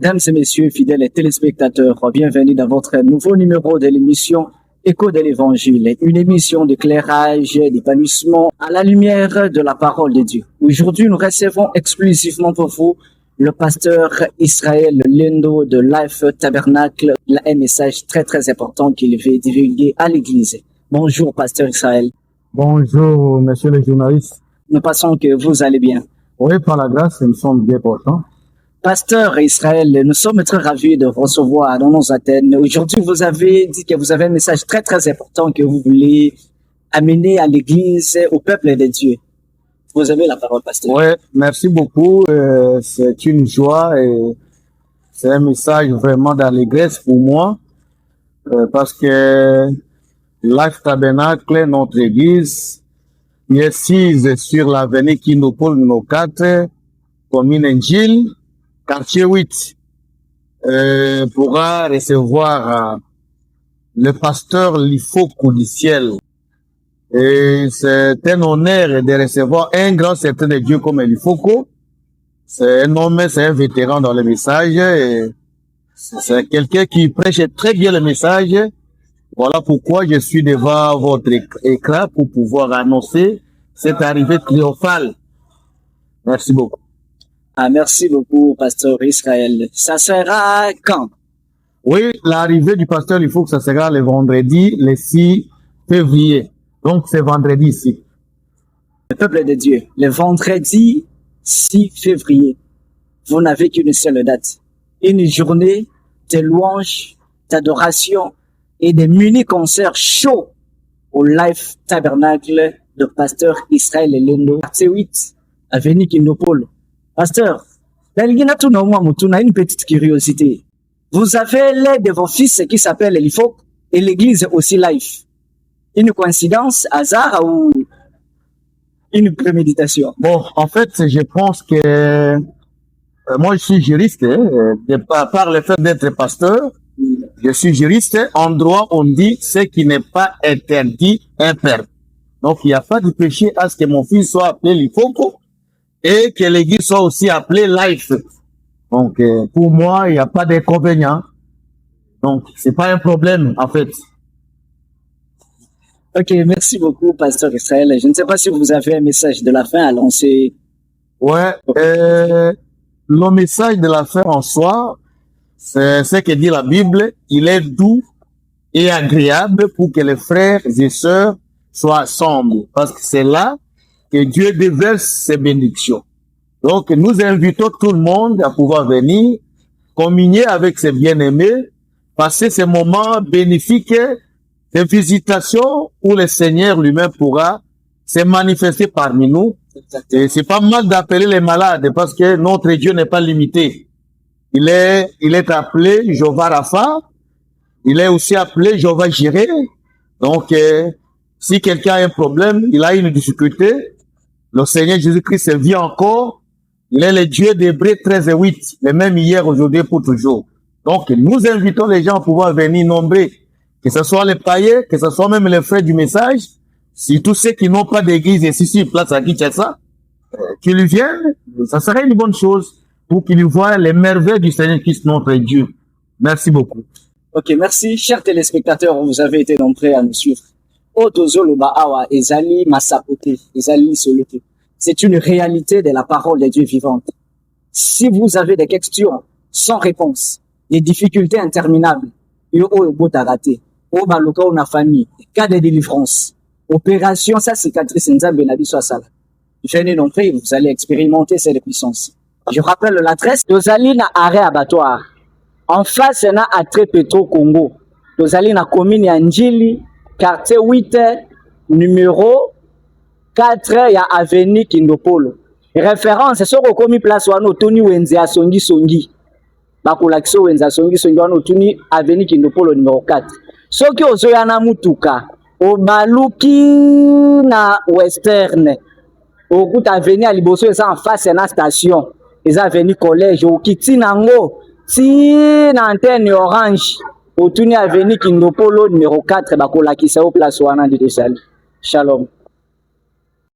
Mesdames et messieurs, fidèles téléspectateurs, bienvenue dans votre nouveau numéro de l'émission Écho de l'Évangile, une émission d'éclairage, d'épanouissement à la lumière de la parole de Dieu. Aujourd'hui, nous recevons exclusivement pour vous le pasteur Israël Lendo de Life Tabernacle. Il a un message très important qu'il veut divulguer à l'église. Bonjour, pasteur Israël. Bonjour, monsieur le journaliste. Nous pensons que vous allez bien. Oui, par la grâce, nous sommes bien portants. Pasteur Israël, nous sommes très ravis de vous recevoir dans nos antennes. Aujourd'hui, vous avez dit que vous avez un message très important que vous voulez amener à l'église, au peuple de Dieu. Vous avez la parole, pasteur. Oui, merci beaucoup. C'est une joie et c'est un message vraiment d'allégresse pour moi parce que Life Tabernacle, notre église, est assise sur l'avenue Kinopole numéro 4, commune N'Djil, quartier 8, pourra recevoir le pasteur Lifoko du ciel. Et c'est un honneur de recevoir un grand certain de Dieu comme Lifoko. C'est un homme, c'est un vétéran dans le message. Et c'est quelqu'un qui prêche très bien le message. Voilà pourquoi je suis devant votre écran pour pouvoir annoncer cette arrivée triomphale. Merci beaucoup. Merci beaucoup, pasteur Israël. Ça sera quand? Oui, l'arrivée du pasteur, il faut que ça sera le vendredi, le 6 février. Donc, c'est vendredi ici. Le peuple de Dieu, le vendredi 6 février, vous n'avez qu'une seule date. Une journée de louange, d'adoration et de mini-concerts chauds au Life Tabernacle de pasteur Israël Lendo, quartier 8, avenue Kinopole. Pasteur, une petite curiosité. Vous avez l'un de vos fils qui s'appelle Elifok et l'église aussi Life. Une coïncidence, hasard ou une préméditation? Bon, en fait, je pense que moi, je suis juriste, par le fait d'être pasteur, je suis juriste. En droit, on dit ce qui n'est pas interdit, impère. Donc, il n'y a pas de péché à ce que mon fils soit appelé Lifoko et que l'église soit aussi appelée Life. Donc, pour moi, il n'y a pas d'inconvénient. Donc, c'est pas un problème, en fait. Ok, merci beaucoup, pasteur Israël. Je ne sais pas si vous avez un message de la fin à lancer. Ouais, le message de la fin en soi, c'est ce que dit la Bible. Il est doux et agréable pour que les frères et sœurs soient ensemble. Parce que c'est là que Dieu déverse ses bénédictions. Donc, nous invitons tout le monde à pouvoir venir, communier avec ses bien-aimés, passer ces moments bénéfiques de visitation où le Seigneur lui-même pourra se manifester parmi nous. Et c'est pas mal d'appeler les malades parce que notre Dieu n'est pas limité. Il est appelé Jéhovah Rapha. Il est aussi appelé Jéhovah Jireh. Donc, si quelqu'un a un problème, il a une difficulté, le Seigneur Jésus-Christ vit encore. Il est le Dieu d'Hébreux 13 et 8, le même hier, aujourd'hui, pour toujours. Donc, nous invitons les gens à pouvoir venir nombreux, que ce soit les païens, que ce soit même les frères du message, si tous ceux qui n'ont pas d'église ici sur place à Kinshasa, qu'ils viennent, ça serait une bonne chose pour qu'ils voient les merveilles du Seigneur Christ, notre Dieu. Merci beaucoup. Ok, merci. Chers téléspectateurs, vous avez été nombreux à nous suivre. Otozoloba awa ezali masapote, ezali solote. C'est une réalité de la parole de Dieu vivante. Si vous avez des questions sans réponse, des difficultés interminables, cas de délivrance, opération, ça cicatrice, venez nombreux, vous allez expérimenter cette puissance. Je rappelle l'adresse, Dozali na arrêt abattoir. En face, na Atre Petro Congo. Dozali na commune ya N'Djili, quartier 8, numéro 4 ya avenue Kinopole. Référence, c'est au commis place wano Tony Wenze a songi. Bakulakso Wenze a songi wano Tony avenue Kinopole numéro 4. Soki ozoya na mutuka, obaluki na Western. Okuta avenue à liboso eza en face na station. Eza avenue collège, okiti nango, ti na antenne orange. Otuni avenue Kinopole numéro 4 bakulakisa au place wana de Sali. Shalom.